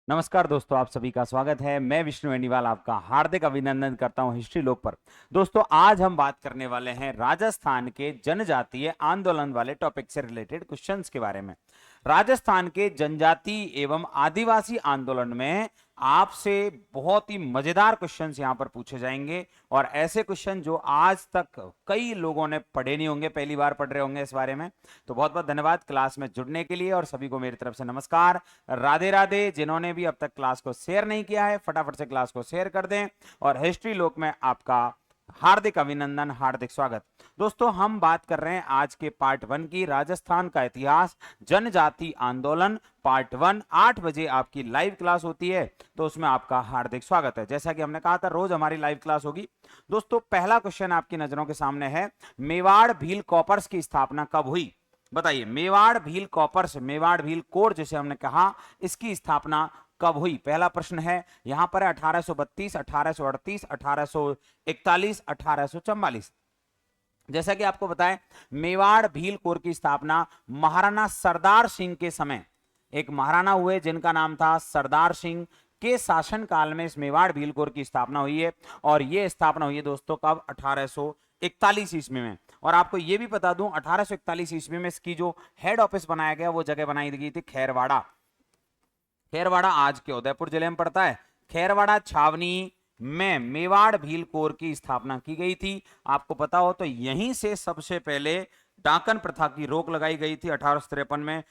नमस्कार दोस्तों, आप सभी का स्वागत है। मैं विष्णु बेनीवाल आपका हार्दिक अभिनंदन करता हूं हिस्ट्री लोक पर। दोस्तों, आज हम बात करने वाले हैं राजस्थान के जनजातीय आंदोलन वाले टॉपिक से रिलेटेड क्वेश्चंस के बारे में। राजस्थान के जनजाति एवं आदिवासी आंदोलन में आपसे बहुत ही मजेदार क्वेश्चंस यहां पर पूछे जाएंगे और ऐसे क्वेश्चन जो आज तक कई लोगों ने पढ़े नहीं होंगे, पहली बार पढ़ रहे होंगे इस बारे में। तो बहुत बहुत धन्यवाद क्लास में जुड़ने के लिए और सभी को मेरी तरफ से नमस्कार, राधे राधे। जिन्होंने भी अब तक क्लास को शेयर नहीं किया है, फटाफट से क्लास को शेयर कर दें और हिस्ट्री लोक में आपका हार्दिक अभिनंदन, हार्दिक स्वागत। दोस्तों, हम बात कर रहे हैं आज के पार्ट 1 की, राजस्थान का इतिहास जनजाति आंदोलन पार्ट 1। 8 बजे आपकी लाइव क्लास होती है, तो उसमें आपका हार्दिक स्वागत है। जैसा कि हमने कहा था, रोज हमारी लाइव क्लास होगी। दोस्तों, पहला क्वेश्चन आपकी नजरों के सामने है, मेवाड़ भील कॉपर्स की स्थापना कब हुई? बताइए, मेवाड़ भील कॉपर्स, मेवाड़ भील कोर जिसे हमने कहा, इसकी स्थापना कब हुई? पहला प्रश्न है। यहां पर 1832, 1838, 1841, 1844। जैसा कि आपको बताएं, मेवाड़ भील कोर की स्थापना महाराणा सरदार सिंह के समय, एक महाराणा हुए जिनका नाम था सरदार सिंह, के शासन काल में इस मेवाड़ भील कोर की स्थापना हुई है। और यह स्थापना हुई है दोस्तों कब? 1841 ईस्वी में। और आपको यह भी बता दूं, 1841 ईस्वी में इसकी जो हेड ऑफिस बनाया गया, वो जगह बनाई गई थी खैरवाड़ा। खैरवाड़ा आज के उदयपुर जिले में पड़ता है। खैरवाड़ा छावनी में मेवाड़ भील कोर की स्थापना की गई थी। आपको पता हो तो यहीं से सबसे पहले डाकन प्रथा की रोक लगाई गई थी 1853 में।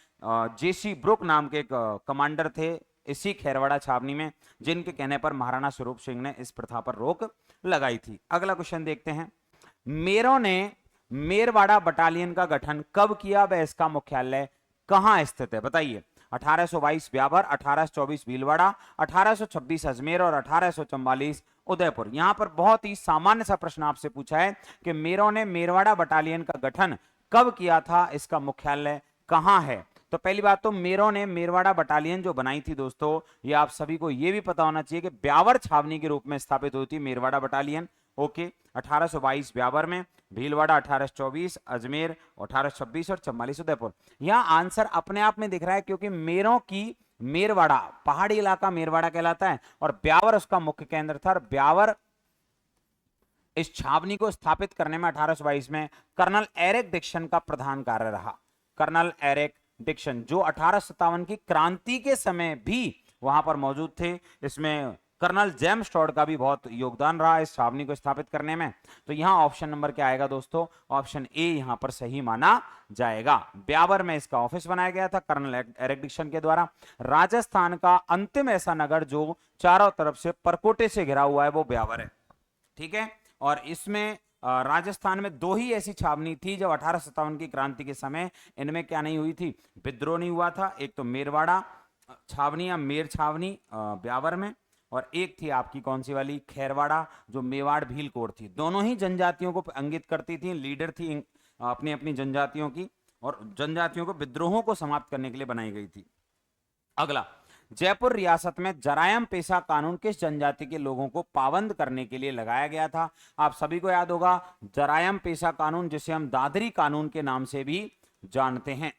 जेसी ब्रुक नाम के एक कमांडर थे इसी खैरवाड़ा छावनी में, जिनके कहने पर महाराणा स्वरूप सिंह ने इस प्रथा पर रोक लगाई थी। अगला क्वेश्चन देखते हैं, मेरों ने मेरवाड़ा बटालियन का गठन कब किया व इसका मुख्यालय कहां स्थित है? बताइए। 1822 ब्यावर, 1824 भीलवाड़ा, 1826 अजमेर और 1844 उदयपुर। यहां पर बहुत ही सामान्य सा प्रश्न आपसे पूछा है कि मेरों ने मेरवाड़ा बटालियन का गठन कब किया था, इसका मुख्यालय कहां है? तो पहली बात तो मेरों ने मेरवाड़ा बटालियन जो बनाई थी दोस्तों, ये आप सभी को यह भी पता होना चाहिए कि ब्यावर छावनी के रूप में स्थापित हुई थी मेरवाड़ा बटालियन। ओके, 1822 ब्यावर में, भीलवाड़ा 1824, अजमेर 1826 और 44 उदयपुर। यहां आंसर अपने आप में दिख रहा है, क्योंकि मेरों की मेरवाड़ा पहाड़ी इलाका मेरवाड़ा कहलाता है और ब्यावर उसका मुख्य केंद्र था। और ब्यावर इस छावनी को स्थापित करने में 1822 में कर्नल एरिक डिक्सन का प्रधान कार्य रहा। कर्नल एरिक डिक्सन जो 1857 की क्रांति के समय भी वहां पर मौजूद थे। इसमें कर्नल जेम्स टॉड का भी बहुत योगदान रहा इस छावनी को स्थापित करने में। तो यहां ऑप्शन नंबर क्या आएगा दोस्तों? ऑप्शन ए यहां पर सही माना जाएगा। ब्यावर में इसका ऑफिस बनाया गया था कर्नल एरिक डिक्सन के द्वारा। राजस्थान का अंतिम ऐसा नगर जो चारों तरफ से परकोटे से घिरा हुआ है, वो ब्यावर है। ठीक है, और इसमें राजस्थान में दो ही ऐसी छावनी थी जब 1857 की क्रांति के समय इनमें क्या नहीं हुई थी, विद्रोह नहीं हुआ था। एक तो मेरवाड़ा छावनी या मेर छावनी ब्यावर में, और एक थी आपकी कौन सी वाली, खैरवाड़ा, जो मेवाड़ भील कोर थी। दोनों ही जनजातियों को इंगित करती थी, लीडर थी अपनी अपनी जनजातियों की, और जनजातियों को विद्रोहों को समाप्त करने के लिए बनाई गई थी। अगला, जयपुर रियासत में जरायम पेशा कानून किस जनजाति के लोगों को पाबंद करने के लिए लगाया गया था? आप सभी को याद होगा जरायम पेशा कानून, जिसे हम दादरी कानून के नाम से भी जानते हैं।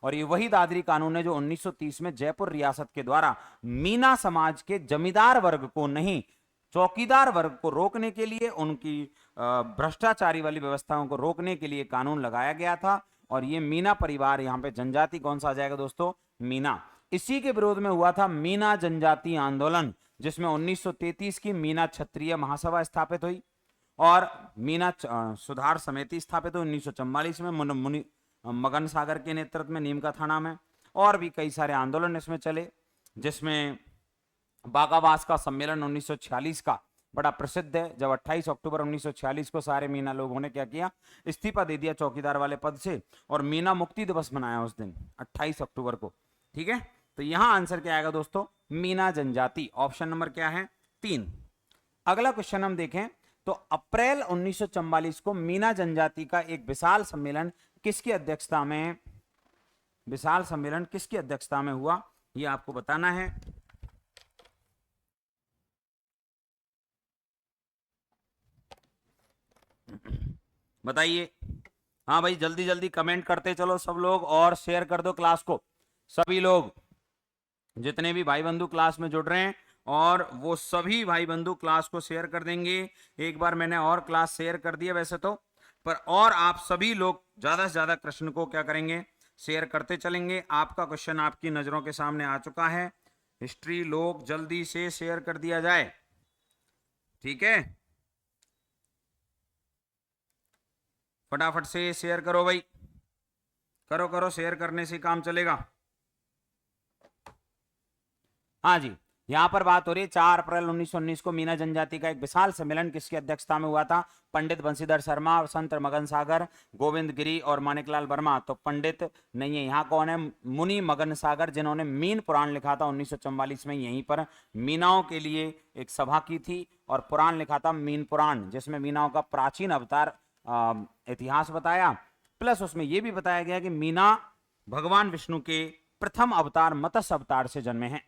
और ये वही दादरी कानून है जो 1930 में जयपुर रियासत के द्वारा मीना समाज के जमींदार वर्ग को नहीं, चौकीदार वर्ग को रोकने के लिए, उनकी भ्रष्टाचारी वाली व्यवस्थाओं को रोकने के लिए कानून लगाया गया था। और ये मीना परिवार, यहां पे जनजाति कौन सा आ जाएगा दोस्तों? मीना। इसी के विरोध में हुआ था मीना जनजाति आंदोलन, जिसमें 1933 की मीना क्षत्रिय महासभा स्थापित हुई और मीना सुधार समिति स्थापित हुई 1944 में मगन सागर के नेतृत्व में नीम का थाना में। और भी कई सारे आंदोलन इसमें चले, जिसमें बागावास का सम्मेलन 1946 का बड़ा प्रसिद्ध है, जब 28 अक्टूबर 1946 को सारे मीना लोगों ने क्या किया, इस्तीफा दे दिया चौकीदार वाले पद से, और मीना मुक्ति दिवस मनाया उस दिन 28 अक्टूबर को। ठीक है, तो यहां आंसर क्या आएगा दोस्तों? मीना जनजाति। ऑप्शन नंबर क्या है? 3। अगला क्वेश्चन हम देखें तो अप्रैल 1944 को मीना जनजाति का एक विशाल सम्मेलन किसकी अध्यक्षता में, विशाल सम्मेलन किसकी अध्यक्षता में हुआ, यह आपको बताना है। बताइए। हाँ भाई, जल्दी जल्दी कमेंट करते चलो सब लोग और शेयर कर दो क्लास को, सभी लोग। जितने भी भाई बंधु क्लास में जुड़ रहे हैं, और वो सभी भाई बंधु क्लास को शेयर कर देंगे। एक बार मैंने और क्लास शेयर कर दिया वैसे तो, पर और आप सभी लोग ज्यादा से ज्यादा कृष्ण को क्या करेंगे, शेयर करते चलेंगे। आपका क्वेश्चन आपकी नजरों के सामने आ चुका है, हिस्ट्री लोग जल्दी से शेयर कर दिया जाए, ठीक है, फटाफट से शेयर करो भाई, करो करो, शेयर करने से काम चलेगा। हाँ जी, यहां पर बात हो रही है 4 अप्रैल 1919 को मीना जनजाति का एक विशाल सम्मेलन किसकी अध्यक्षता में हुआ था? पंडित बंशीधर शर्मा, संत मगन सागर, गोविंद गिरी और मानिकलाल वर्मा। तो पंडित नहीं है, यहाँ कौन है? मुनि मगन सागर, जिन्होंने मीन पुराण लिखा था 1944 में, यहीं पर मीनाओं के लिए एक सभा की थी और पुराण लिखा था मीन पुराण, जिसमें मीनाओं का प्राचीन अवतार इतिहास बताया, प्लस उसमें यह भी बताया गया कि मीना भगवान विष्णु के प्रथम अवतार मत्स्य अवतार से जन्मे हैं।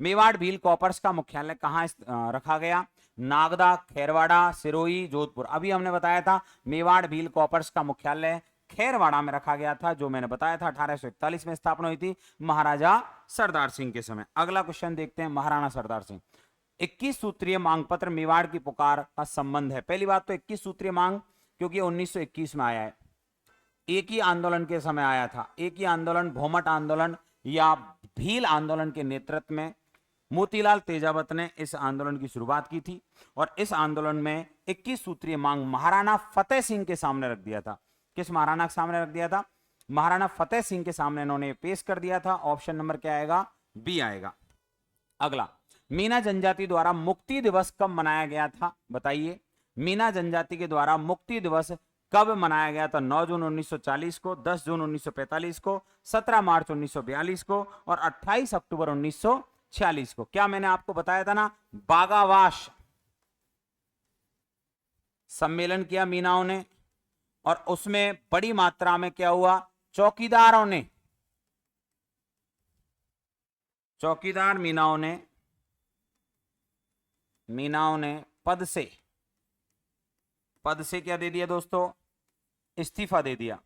मेवाड़ भील कॉपर्स का मुख्यालय कहाँ रखा गया? नागदा, खेरवाड़ा, सिरोही, जोधपुर। अभी हमने बताया था मेवाड़ भील कॉपर्स का मुख्यालय खेरवाड़ा में रखा गया था, जो मैंने बताया था 1841 में स्थापना हुई थी महाराजा सरदार सिंह के समय। अगला क्वेश्चन देखते हैं, महाराणा सरदार सिंह। 21 सूत्रीय मांग पत्र मेवाड़ की पुकार का संबंध है। पहली बात तो 21 सूत्रीय मांग क्योंकि 1921 में आया है, एक ही आंदोलन के समय आया था, एक ही आंदोलन, भोमट आंदोलन या भील आंदोलन के नेतृत्व में मोतीलाल तेजावत ने इस आंदोलन की शुरुआत की थी और इस आंदोलन में 21 सूत्रीय मांग महाराणा फतेह सिंह के सामने रख दिया था। किस महाराणा के सामने रख दिया था? महाराणा फतेह सिंह के सामने इन्होंने पेश कर दिया था। ऑप्शन नंबर क्या आएगा? बी आएगा। अगला, मीना जनजाति द्वारा मुक्ति दिवस कब मनाया गया था? बताइए, मीना जनजाति के द्वारा मुक्ति दिवस कब मनाया गया था? 9 जून 1940 को, 10 जून 1945 को, 17 मार्च 1942 को और 28 अक्टूबर 1946 को। क्या मैंने आपको बताया था ना, बागावाश सम्मेलन किया मीनाओं ने और उसमें बड़ी मात्रा में क्या हुआ? चौकीदारों ने, चौकीदार मीनाओं ने पद से क्या दे दिया दोस्तों? इस्तीफा दे दिया।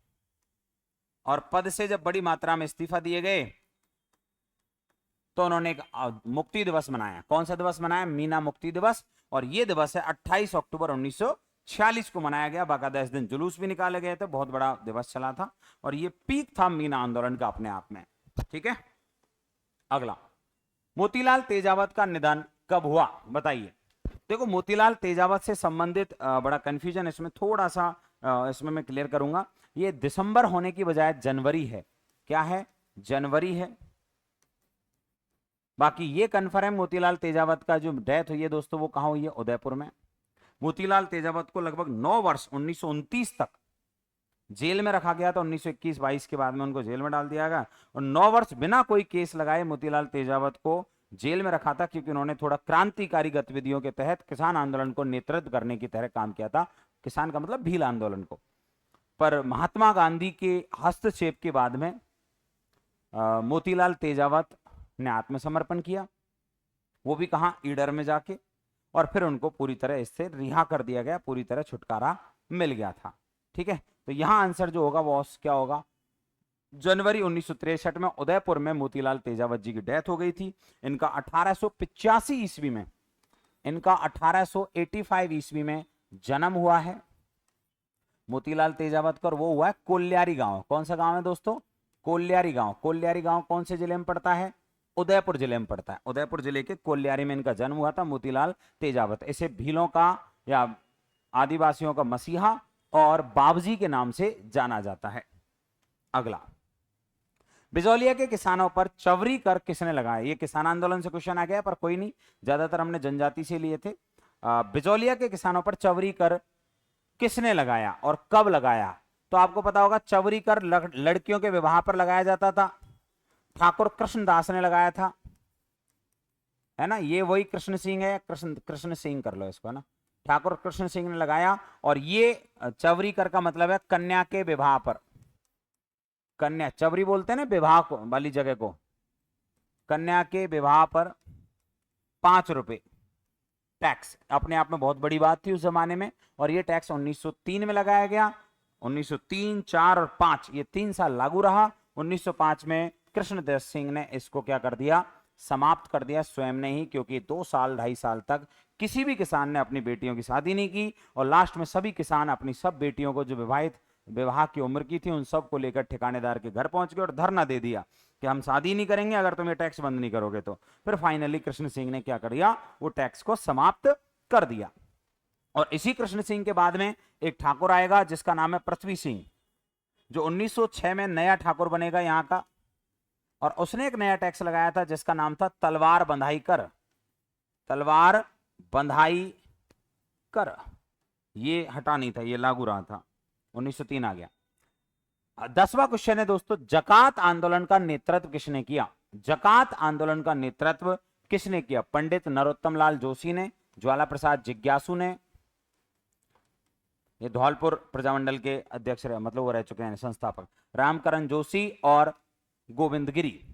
और पद से जब बड़ी मात्रा में इस्तीफा दिए गए तो उन्होंने एक मुक्ति दिवस मनाया। कौन सा दिवस मनाया? मीना मुक्ति दिवस। और यह दिवस है 28 अक्टूबर 1946 को मनाया गया। बाकायदा इस दिन जुलूस भी निकाले गए थे, बहुत बड़ा दिवस चला था और यह पीक था मीना आंदोलन का अपने आप में, ठीक है। अगला, मोतीलाल तेजावत का निधन कब हुआ? बताइए। देखो, मोतीलाल तेजावत से संबंधित बड़ा कंफ्यूजन इसमें थोड़ा सा, इसमें मैं क्लियर करूंगा। ये दिसंबर होने की बजाय जनवरी है। क्या है? जनवरी है। बाकी ये कन्फर्म, मोतीलाल तेजावत का जो डेथ हुई है दोस्तों वो कहां हुई है? उदयपुर में। मोतीलाल तेजावत को लगभग 9 वर्ष 1929 तक जेल में रखा गया था। 1921-22 के बाद में उनको जेल में डाल दिया गया और 9 वर्ष बिना कोई केस लगाए मोतीलाल तेजावत को जेल में रखा था, क्योंकि उन्होंने थोड़ा क्रांतिकारी गतिविधियों के तहत किसान आंदोलन को नेतृत्व करने की तरह काम किया था। किसान का मतलब भील आंदोलन को। पर महात्मा गांधी के हस्तक्षेप के बाद में मोतीलाल तेजावत ने आत्मसमर्पण किया, वो भी कहां? ईडर में जाके, और फिर उनको पूरी तरह इससे रिहा कर दिया गया, पूरी तरह छुटकारा मिल गया था, ठीक है। तो यहां आंसर जो होगा वो क्या होगा? जनवरी 1963 में उदयपुर में मोतीलाल तेजावत जी की डेथ हो गई थी। इनका 1885 ईस्वी में, इनका 1885 ईस्वी में जन्म हुआ है मोतीलाल तेजावत का, और वो हुआ है कोल्यारी गांव। कौन सा गांव है दोस्तों? कोल्यारी गांव। कोल्यारी गांव कौन से जिले में पड़ता है? उदयपुर जिले में पड़ता है। उदयपुर जिले के कोल्यारी में इनका जन्म हुआ था मोतीलाल तेजावत। इसे भीलों का या आदिवासियों का मसीहा और बाबजी के नाम से जाना जाता है। अगला, बिजौलिया के किसानों पर चवरी कर किसने लगाया? ये किसान आंदोलन से क्वेश्चन आ गया, पर कोई नहीं, ज्यादातर हमने जनजाति से लिए थे। बिजौलिया के किसानों पर चवरी कर किसने लगाया और कब लगाया? तो आपको पता होगा, चवरी कर लड़कियों के विवाह पर लगाया जाता था। ठाकुर कृष्णदास ने लगाया था, है ना। ये वही कृष्ण सिंह है, कृष्ण सिंह कर लो इसको, है ना। ठाकुर कृष्ण सिंह ने लगाया। और ये चवरी कर का मतलब है कन्या के विवाह पर। कन्या, चवरी बोलते हैं ना विवाह वाली जगह को। कन्या के विवाह पर 5 रुपए टैक्स, अपने आप में बहुत बड़ी बात थी उस जमाने में। और ये टैक्स 1903 में लगाया गया। 1903, 4 और 5 ये 3 साल लागू रहा। 1905 में कृष्णदेव सिंह ने इसको क्या कर दिया, समाप्त कर दिया स्वयं ने ही, क्योंकि 2 साल 2.5 साल तक किसी भी किसान ने अपनी बेटियों की शादी नहीं की और लास्ट में सभी किसान अपनी सब बेटियों को जो विवाह की उम्र की थी उन सब को लेकर ठिकानेदार के घर पहुंच गए और धरना दे दिया कि हम शादी नहीं करेंगे अगर तुम ये टैक्स बंद नहीं करोगे तो। फिर फाइनली कृष्ण सिंह ने क्या कर दिया, वो टैक्स को समाप्त कर दिया। और इसी कृष्ण सिंह के बाद में एक ठाकुर आएगा जिसका नाम है पृथ्वी सिंह, जो 1906 में नया ठाकुर बनेगा यहां का, और उसने एक नया टैक्स लगाया था जिसका नाम था तलवार बंधाई कर। तलवार बंधाई कर ये हटा नहीं था, ये लागू रहा था, 1903 आ गया। 10वां क्वेश्चन है दोस्तों, जकात आंदोलन का नेतृत्व किसने किया? जकात आंदोलन का नेतृत्व किसने किया? पंडित नरोत्तम लाल जोशी ने, ज्वाला प्रसाद जिज्ञासु ने, ये धौलपुर प्रजामंडल के अध्यक्ष रहे, मतलब वो रह चुके हैं संस्थापक, रामकरण जोशी और गोविंद गिरी।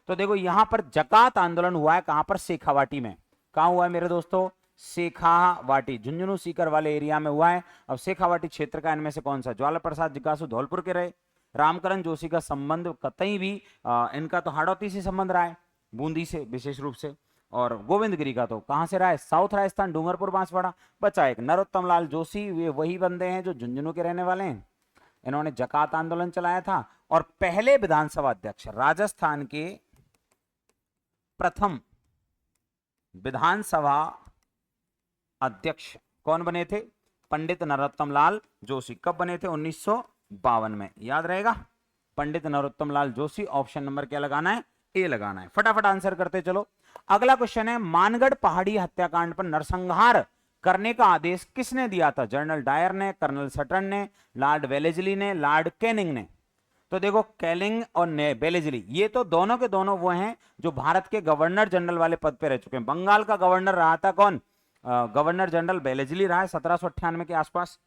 तो देखो यहां पर जकात आंदोलन हुआ है कहां पर, शेखावाटी में। कहां हुआ है मेरे दोस्तों? शेखावाटी, झुंझुनू सीकर वाले एरिया में हुआ है। अब शेखावाटी क्षेत्र का इनमें से कौन सा? ज्वाला प्रसाद जिज्ञासु धौलपुर के रहे। रामकरण जोशी का संबंध कतई भी इनका तो हाड़ौती से संबंध रहा है, बूंदी से विशेष रूप से। और गोविंद गिरी का तो कहां से रहा है? साउथ राजस्थान, डूंगरपुर, बांसवाड़ा। बचा एक नरोत्तम लाल जोशी, वे वही बंदे हैं जो झुंझुनू के रहने वाले हैं। इन्होंने जकात आंदोलन चलाया था और पहले विधानसभा अध्यक्ष, राजस्थान के प्रथम विधानसभा अध्यक्ष कौन बने थे? पंडित नरोत्तम लाल जोशी। कब बने थे? 1952 में। याद रहेगा, पंडित नरोत्तम लाल जोशी। ऑप्शन नंबर क्या लगाना है? ए लगाना है। फटाफट आंसर करते चलो। अगला क्वेश्चन है, मानगढ़ पहाड़ी हत्याकांड पर नरसंहार करने का आदेश किसने दिया था? जनरल डायर ने, कर्नल सटन ने, लॉर्ड वेलेस्ली ने, लॉर्ड कैनिंग ने। तो देखो कैनिंग और वेलेस्ली ये तो दोनों के दोनों वो हैं जो भारत के गवर्नर जनरल वाले पद पे रह चुके हैं। बंगाल का गवर्नर रहा था कौन? गवर्नर जनरल वेलेस्ली रहा है 1798 के आसपास।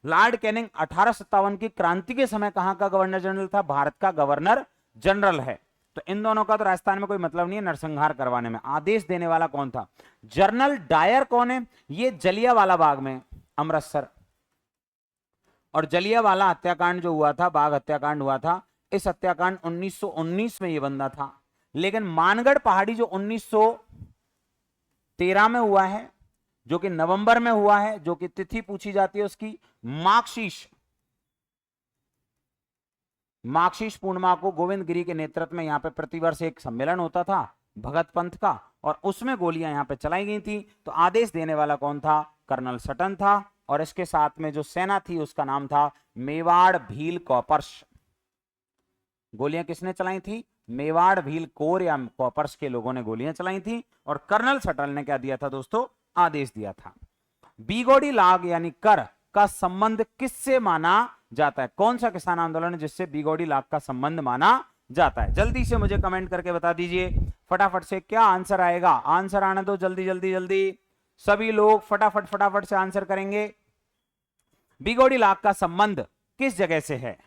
लॉर्ड कैनिंग 1857 की क्रांति के समय कहां का गवर्नर जनरल था? भारत का गवर्नर जनरल है। तो इन दोनों का तो राजस्थान में कोई मतलब नहीं है नरसंहार करवाने में। आदेश देने वाला कौन था? जनरल डायर कौन है? ये जलियांवाला बाग में, अमृतसर। और जलियांवाला हत्याकांड जो हुआ था, बाग हत्याकांड हुआ था, इस हत्याकांड 1919 में ये बंदा था। लेकिन मानगढ़ पहाड़ी जो 1913 में हुआ है, जो कि नवंबर में हुआ है, जो कि तिथि पूछी जाती है उसकी मार्क्सिस्ट पूर्णिमा को गोविंद गिरी के नेतृत्व में यहां पे प्रतिवर्ष एक सम्मेलन होता था भगत पंथ का, और उसमें गोलियां यहां पे चलाई गई थी। तो आदेश देने वाला कौन था? कर्नल सटन था। और इसके साथ में जो सेना थी उसका नाम था मेवाड़ भील कॉपर्स। गोलियां किसने चलाई थी? मेवाड़ भील कोर या कॉपर्स के लोगों ने गोलियां चलाई थी। और कर्नल सटन ने क्या दिया था दोस्तों? आदेश दिया था। बीगोड़ी लाग यानी कर का संबंध किससे माना जाता है? कौन सा किसान आंदोलन है जिससे बीगोड़ी लाग का संबंध माना जाता है? जल्दी से मुझे कमेंट करके बता दीजिए फटाफट से क्या आंसर आएगा। आंसर आने दो, जल्दी जल्दी जल्दी सभी लोग फटाफट फटाफट से आंसर करेंगे। बीगोड़ी लाग का संबंध किस जगह से है?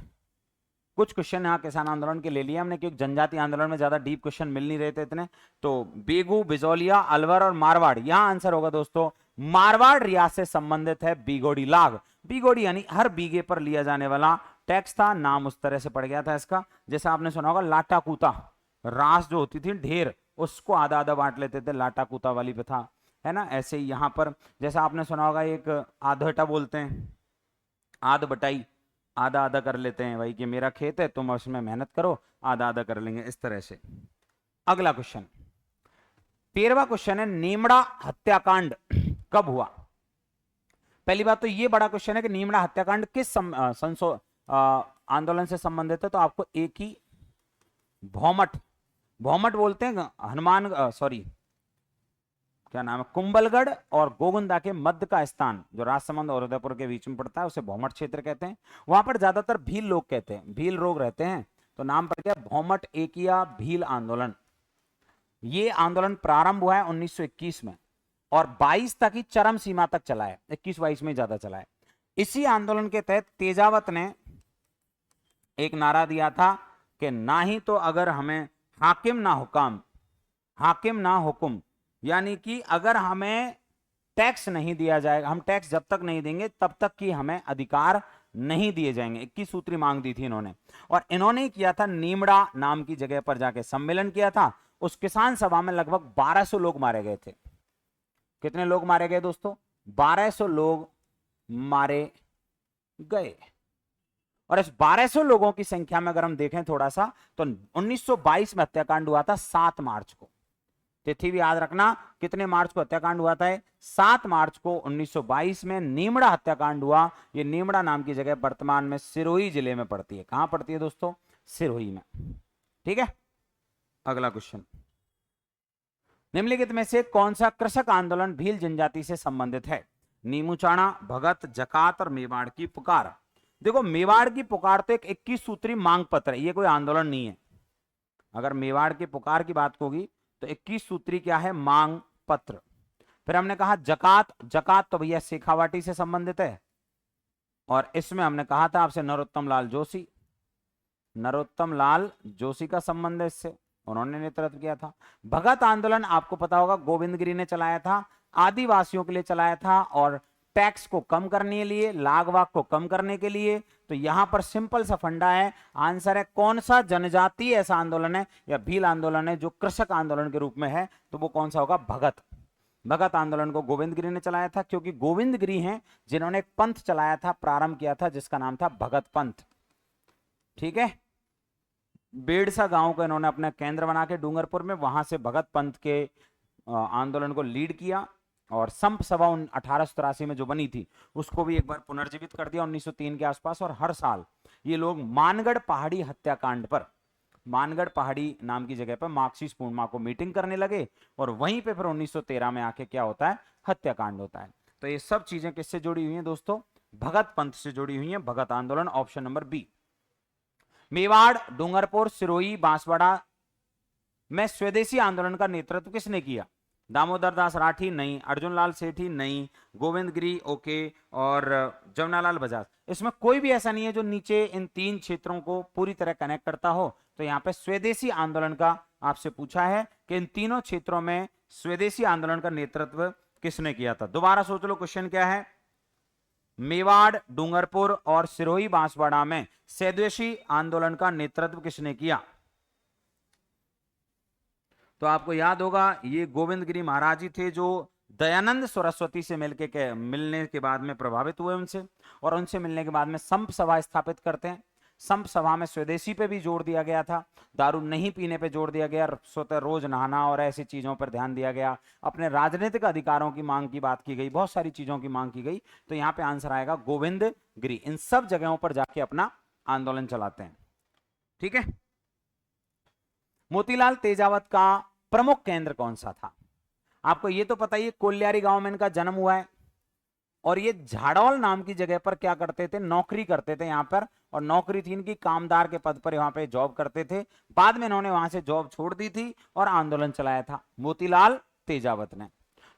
कुछ क्वेश्चन यहाँ किसान आंदोलन के ले लिए हमने, क्योंकि जनजाति आंदोलन में ज्यादा डीप क्वेश्चन मिल नहीं रहे थे इतने। तो बेगू, बिजौलिया, अलवर और मारवाड़, यहां आंसर होगा दोस्तों मारवाड़ रियासत से संबंधित है बीगोड़ी लाग। बीगोड़ी यानी हर बीघे पर लिया जाने वाला टैक्स था, नाम उस तरह से पड़ गया था इसका। जैसा आपने सुना होगा लाटा कूता, रास जो होती थी ढेर, उसको आधा आधा बांट लेते थे, लाटा कूता वाली प्रथा है ना। ऐसे ही यहां पर जैसा आपने सुना होगा एक आधटा बोलते हैं, आध बटाई, आधा आधा कर लेते हैं भाई कि मेरा खेत है तुम उसमें मेहनत करो, आधा आधा कर लेंगे, इस तरह से। अगला क्वेश्चन 13वां क्वेश्चन है, नीमड़ा हत्याकांड कब हुआ? पहली बात तो ये बड़ा क्वेश्चन है कि नीमड़ा हत्याकांड किस आंदोलन से संबंधित है। तो आपको एक ही भौमट बोलते हैं हनुमान, सॉरी क्या नाम है, कुंभलगढ़ और गोगुंदा के मध्य का स्थान जो राजसमंद और उदयपुर के बीच में पड़ता है उसे भौमट क्षेत्र कहते हैं। वहां पर ज्यादातर भील लोग कहते हैं, भील लोग रहते हैं, तो नाम पड़ गया भौमट एकिया भील आंदोलन। ये आंदोलन प्रारंभ हुआ है 1921 में और 22 तक ही चरम सीमा तक चला है, 21-22 में ज्यादा चला है। इसी आंदोलन के तहत तेजावत ने एक नारा दिया था कि ना ही तो अगर हमें हाकिम ना हुक्म, यानी कि अगर हमें टैक्स नहीं दिया जाएगा, हम टैक्स जब तक नहीं देंगे तब तक कि हमें अधिकार नहीं दिए जाएंगे। 21 सूत्री मांग दी थी इन्होंने, और इन्होंने किया था नीमड़ा नाम की जगह पर जाके सम्मेलन किया था। उस किसान सभा में लगभग 1200 लोग मारे गए थे। कितने लोग मारे गए दोस्तों? 1200 लोग मारे गए। और इस 1200 लोगों की संख्या में अगर हम देखें थोड़ा सा, तो 1922 में हत्याकांड हुआ था 7 मार्च को। तिथि भी याद रखना, कितने मार्च को हत्याकांड हुआ था? 7 मार्च को 1922 में नीमड़ा हत्याकांड हुआ। ये नीमड़ा नाम की जगह वर्तमान में सिरोही जिले में पड़ती है। कहां पड़ती है दोस्तों? सिरोही में। ठीक है, अगला क्वेश्चन, निम्नलिखित में से कौन सा कृषक आंदोलन भील जनजाति से संबंधित है? नीमूचाणा, भगत, जकात और मेवाड़ की पुकार। देखो, मेवाड़ की पुकार तो एक 21 सूत्री मांग पत्र है, ये कोई आंदोलन नहीं है। अगर मेवाड़ की पुकार की बात होगी तो 21 सूत्री क्या है? मांग पत्र। फिर हमने कहा जकात, जकात तो भैया शेखावाटी से संबंधित है, और इसमें हमने कहा था आपसे नरोत्तम लाल जोशी, नरोत्तम लाल जोशी का संबंध है इससे, उन्होंने नेतृत्व किया था। भगत आंदोलन आपको पता होगा गोविंद गिरी ने चलाया था, आदिवासियों के लिए चलाया था, और टैक्स को कम करने के लिए, लागवाक को कम करने के लिए। तो यहां पर सिंपल सा फंडा है, आंसर है कौन सा जनजातीय ऐसा आंदोलन है या भील आंदोलन है जो कृषक आंदोलन के रूप में है, तो वो कौन सा होगा? भगत। भगत आंदोलन को गोविंद गिरी ने चलाया था, क्योंकि गोविंद गिरी हैं जिन्होंने एक पंथ चलाया था, प्रारंभ किया था, जिसका नाम था भगत पंथ। ठीक है, बेड़सा गांव को इन्होंने अपना केंद्र बना के डूंगरपुर में, वहां से भगत पंथ के आंदोलन को लीड किया, और संप सभा 1883 में जो बनी थी उसको भी एक बार पुनर्जीवित कर दिया 1903 के आसपास। और हर साल ये लोग मानगढ़ पहाड़ी हत्याकांड पर, मानगढ़ पहाड़ी नाम की जगह पर मार्क्सिस्ट पूर्णिमा को मीटिंग करने लगे, और वहीं पे फिर 1913 में आके क्या होता है? हत्याकांड होता है। तो ये सब चीजें किससे जुड़ी हुई हैं दोस्तों? भगत पंथ से जुड़ी हुई हैं। भगत आंदोलन, option number B. Mewar, Dungarpur, Sirohi, Banswara में स्वदेशी आंदोलन का नेतृत्व किसने किया? दामोदर दास राठी नहीं, अर्जुन लाल सेठी नहीं, गोविंद गिरी ओके, और जमनालाल बजाज। इसमें कोई भी ऐसा नहीं है जो नीचे इन 3 क्षेत्रों को पूरी तरह कनेक्ट करता हो। तो यहाँ पे स्वदेशी आंदोलन का आपसे पूछा है कि इन तीनों क्षेत्रों में स्वदेशी आंदोलन का नेतृत्व किसने किया था? दोबारा सोच लो, क्वेश्चन क्या है? मेवाड़, डूंगरपुर और सिरोही बांसवाड़ा में स्वदेशी आंदोलन का नेतृत्व किसने किया? तो आपको याद होगा ये गोविंद गिरी महाराज जी थे, जो दयानंद सरस्वती से मिलने के बाद में प्रभावित हुए उनसे, और उनसे मिलने के बाद में संप सभा स्थापित करते हैं। संप सभा में स्वदेशी पे भी जोर दिया गया था, दारू नहीं पीने पे जोर दिया गया, स्वतः रोज नहाना और ऐसी चीजों पर ध्यान दिया गया, अपने राजनीतिक अधिकारों की मांग की बात की गई, बहुत सारी चीजों की मांग की गई। तो यहाँ पे आंसर आएगा गोविंद गिरी। इन सब जगहों पर जाके अपना आंदोलन चलाते हैं। ठीक है, मोतीलाल तेजावत का प्रमुख केंद्र कौन सा था? आपको ये तो पता ही है, कोल्यारी गांव में इनका जन्म हुआ है, और ये झाड़ौल नाम की जगह पर क्या करते थे? नौकरी करते थे यहाँ पर, और नौकरी थी इनकी, कामदार के पद पर यहाँ पे जॉब करते थे। बाद में इन्होंने वहां से जॉब छोड़ दी थी और आंदोलन चलाया था मोतीलाल तेजावत ने।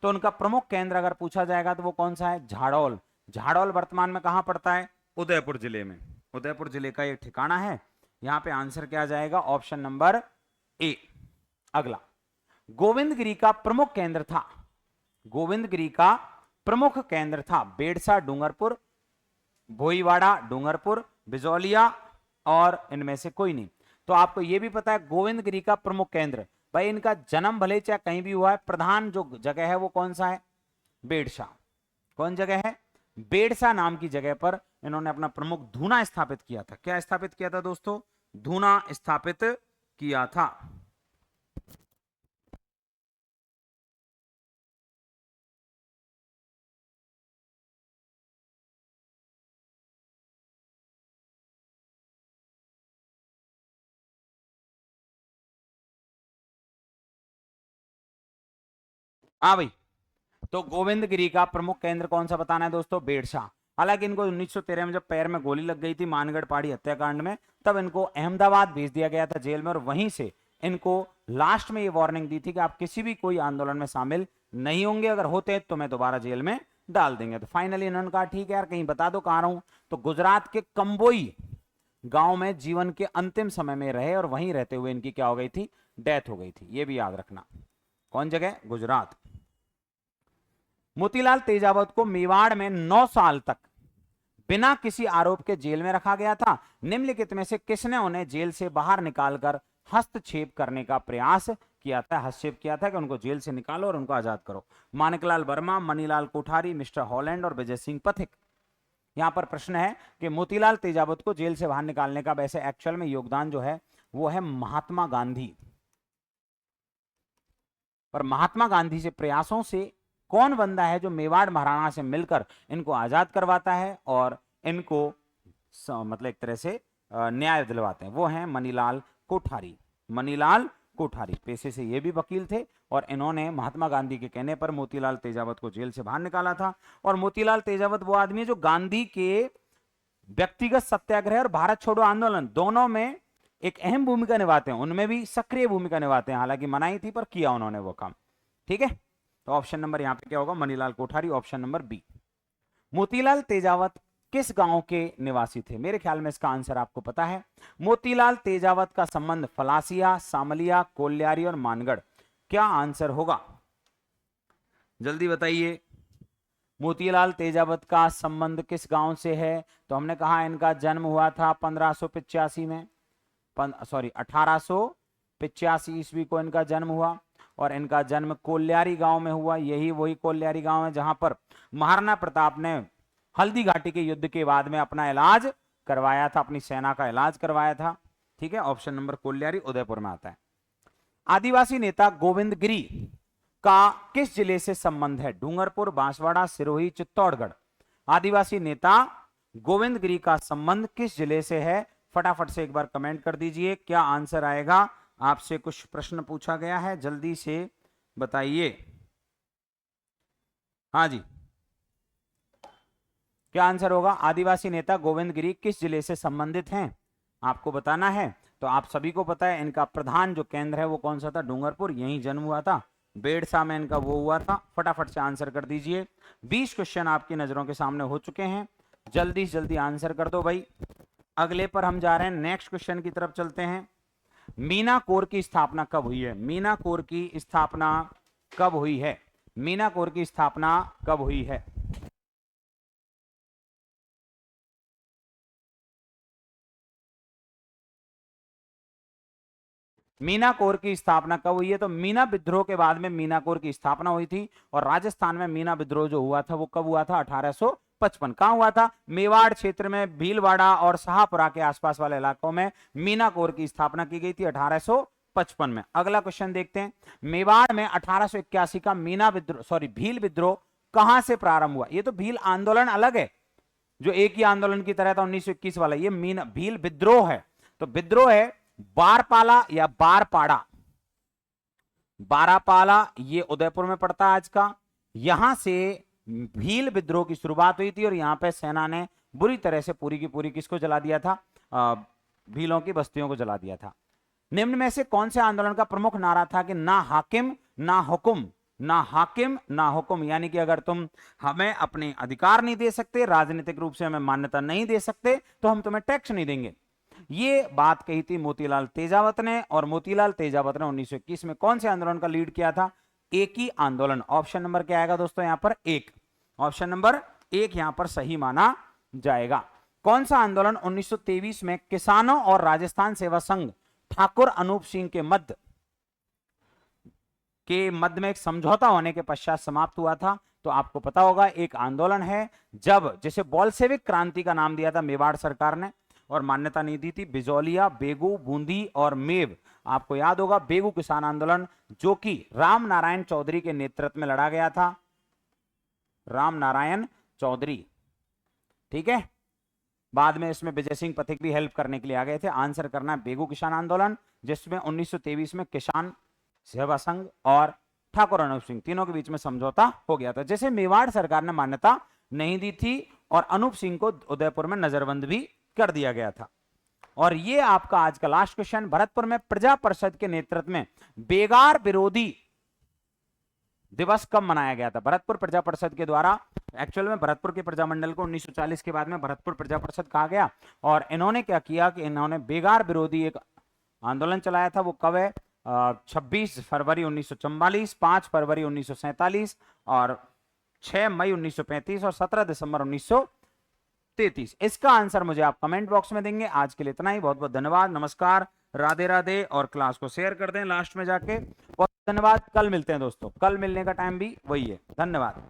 तो उनका प्रमुख केंद्र अगर पूछा जाएगा तो वो कौन सा है? झाड़ौल। झाड़ौल वर्तमान में कहां पड़ता है? उदयपुर जिले में। उदयपुर जिले का ये ठिकाना है। यहाँ पे आंसर क्या जाएगा? Option number A. अगला, गोविंद गिरी का प्रमुख केंद्र था, गोविंद गिरी का प्रमुख केंद्र था बेड़सा, डूंगरपुर, भोईवाड़ा, डूंगरपुर, बिजौलिया, और इनमें से कोई नहीं। तो आपको यह भी पता है गोविंद गिरी का प्रमुख केंद्र, भाई इनका जन्म भले चाहे कहीं भी हुआ है, प्रधान जो जगह है वो कौन सा है? बेड़सा। कौन जगह है? बेड़सा नाम की जगह पर इन्होंने अपना प्रमुख धूना स्थापित किया था। क्या स्थापित किया था दोस्तों? धूना स्थापित किया था। हाँ भाई, तो गोविंद गिरी का प्रमुख केंद्र कौन सा बताना है दोस्तों? बेड़सा। हालांकि इनको 1913 में जब पैर में गोली लग गई थी मानगढ़ पहाड़ी हत्याकांड में, तब इनको अहमदाबाद भेज दिया गया था जेल में, और वहीं से इनको लास्ट में ये वार्निंग दी थी कि आप किसी भी कोई आंदोलन में शामिल नहीं होंगे, अगर होते तो मैं दोबारा जेल में डाल देंगे। तो फाइनली इन्होंने कहा ठीक है यार, कहीं बता दो कहां रहूं। तो गुजरात के कंबोई गांव में जीवन के अंतिम समय में रहे, और वहीं रहते हुए इनकी क्या हो गई थी? डेथ हो गई थी। ये भी याद रखना। कौन जगह? गुजरात। मोतीलाल तेजावत को मेवाड़ में 9 साल तक बिना किसी आरोप के जेल में रखा गया था। निम्नलिखित में से किसने उन्हें जेल से बाहर निकालकर हस्तक्षेप करने का प्रयास किया था, हस्तक्षेप किया था कि उनको जेल से निकालो और उनको आजाद करो? माणिकलाल वर्मा, मनीलाल कोठारी, मिस्टर हॉलैंड और विजय सिंह पथिक। यहां पर प्रश्न है कि मोतीलाल तेजावत को जेल से बाहर निकालने का वैसे एक्चुअल में योगदान जो है वो है महात्मा गांधी, पर महात्मा गांधी से प्रयासों से कौन बंदा है जो मेवाड़ महाराणा से मिलकर इनको आजाद करवाता है और इनको मतलब एक तरह से न्याय दिलवाते हैं? वो हैं मनीलाल कोठारी। मनीलाल कोठारी पेशे से ये भी वकील थे और इन्होंने महात्मा गांधी के कहने पर मोतीलाल तेजावत को जेल से बाहर निकाला था। और मोतीलाल तेजावत वो आदमी है जो गांधी के व्यक्तिगत सत्याग्रह और भारत छोड़ो आंदोलन दोनों में एक अहम भूमिका निभाते हैं, उनमें भी सक्रिय भूमिका निभाते हैं। हालांकि मनाई थी पर किया उन्होंने वो काम। ठीक है, तो ऑप्शन नंबर यहां पे क्या होगा? Manilal Kothari, option number B. Motilal Tejawat किस गांव के निवासी थे? मेरे ख्याल में इसका आंसर आपको पता है। मोतीलाल तेजावत का संबंध फलासिया, सामलिया, कोल्यारी और मानगढ़। क्या आंसर होगा? जल्दी बताइए। मोतीलाल तेजावत का संबंध किस गांव से है? तो हमने कहा इनका जन्म हुआ था 1585 में, सॉरी 1885 ईस्वी को इनका जन्म हुआ और इनका जन्म कोल्यारी गांव में हुआ। यही वही कोल्यारी गांव है जहां पर महाराणा प्रताप ने हल्दी घाटी के युद्ध के बाद में अपना इलाज करवाया था, अपनी सेना का इलाज करवाया था। ठीक है, ऑप्शन नंबर कोल्यारी उदयपुर में आता है। आदिवासी नेता गोविंद गिरी का किस जिले से संबंध है? डूंगरपुर, बांसवाड़ा, सिरोही, चित्तौड़गढ़। आदिवासी नेता गोविंद गिरी का संबंध किस जिले से है? फटाफट से एक बार कमेंट कर दीजिए, क्या आंसर आएगा? आपसे कुछ प्रश्न पूछा गया है, जल्दी से बताइए। हाँ जी, क्या आंसर होगा? आदिवासी नेता गोविंद गिरी किस जिले से संबंधित हैं? आपको बताना है। तो आप सभी को पता है इनका प्रधान जो केंद्र है वो कौन सा था? डूंगरपुर, यहीं जन्म हुआ था। बेड़सा में इनका वो हुआ था। फटाफट से आंसर कर दीजिए। 20 क्वेश्चन आपकी नजरों के सामने हो चुके हैं, जल्दी से जल्दी आंसर कर दो भाई। अगले पर हम जा रहे हैं, नेक्स्ट क्वेश्चन की तरफ चलते हैं। मीना कोर की स्थापना कब हुई है? मीना कोर की स्थापना कब हुई है? मीना कोर की स्थापना कब हुई है? मीना कोर की स्थापना कब हुई है? तो मीना विद्रोह के बाद में मीना कोर की स्थापना हुई थी और राजस्थान में मीना विद्रोह जो हुआ था वो कब हुआ था? 1855। कहां हुआ था? मेवाड़ क्षेत्र में भीलवाड़ा और शाहपुरा के आसपास वाले इलाकों में मीना कोर की स्थापना की गई थी 1855 में। अगला क्वेश्चन देखते हैं। मेवाड़ में 1881 का मीना विद्रोह, सॉरी भील विद्रोह कहां से प्रारंभ हुआ? ये तो भील आंदोलन अलग है जो एक ही आंदोलन की तरह था 1921 वाला, ये मीना भील विद्रोह है। तो विद्रोह है बारपाला या बारपाड़ा। बारापाला ये उदयपुर में पड़ता है आज का। यहां से भील विद्रोह की शुरुआत हुई थी और यहां पे सेना ने बुरी तरह से पूरी की पूरी किसको जला दिया था? भीलों की बस्तियों को जला दिया था। निम्न में से कौन से आंदोलन का प्रमुख नारा था कि ना हाकिम ना हुकुम, ना हाकिम ना हुकुम, यानी कि अगर तुम हमें अपने अधिकार नहीं दे सकते, राजनीतिक रूप से हमें मान्यता नहीं दे सकते, तो हम तुम्हें टैक्स नहीं देंगे। ये बात कही थी मोतीलाल तेजावत ने। और मोतीलाल तेजावत ने 1921 में कौन से आंदोलन का लीड किया था? एक ही आंदोलन। ऑप्शन नंबर क्या आएगा दोस्तों? यहां पर एक, ऑप्शन नंबर एक यहां पर सही माना जाएगा। कौन सा आंदोलन 1923 में किसानों और राजस्थान सेवा संघ ठाकुर अनूप सिंह के मध्य में एक समझौता होने के पश्चात समाप्त हुआ था? तो आपको पता होगा एक आंदोलन है जब, जैसे बॉल्शेविक क्रांति का नाम दिया था मेवाड़ सरकार ने और मान्यता नहीं दी थी, बिजौलिया, बेगू, बूंदी और मेव। आपको याद होगा बेगू किसान आंदोलन जो कि राम नारायण चौधरी के नेतृत्व में लड़ा गया था। राम नारायण चौधरी, ठीक है। बाद में इसमें विजय सिंह पथिक भी हेल्प करने के लिए आ गए थे। आंसर करना है बेगू किसान आंदोलन, जिसमें 1923 में किसान सेवा संघ और ठाकुर अनूप सिंह तीनों के बीच में समझौता हो गया था, जैसे मेवाड़ सरकार ने मान्यता नहीं दी थी और अनूप सिंह को उदयपुर में नजरबंद भी कर दिया गया था। और ये आपका आज का लास्ट क्वेश्चन। भरतपुर में प्रजा परिषद के नेतृत्व में बेगार विरोधी दिवस कब मनाया गया था? भरतपुर प्रजा परिषद के द्वारा। एक्चुअल में भरतपुर के प्रजामंडल को 1940 के बाद में भरतपुर प्रजा परिषद कहा गया और इन्होंने क्या किया कि इन्होंने बेगार विरोधी एक आंदोलन चलाया था। वो कब है? 26 फरवरी 1944, 5 फरवरी 1947 और 6 मई 1935 और 17 दिसंबर 1946 33। इसका आंसर मुझे आप कमेंट बॉक्स में देंगे। आज के लिए इतना ही, बहुत बहुत धन्यवाद, नमस्कार, राधे राधे। और क्लास को शेयर कर दें लास्ट में जाके। बहुत धन्यवाद। कल मिलते हैं दोस्तों, कल मिलने का टाइम भी वही है। धन्यवाद।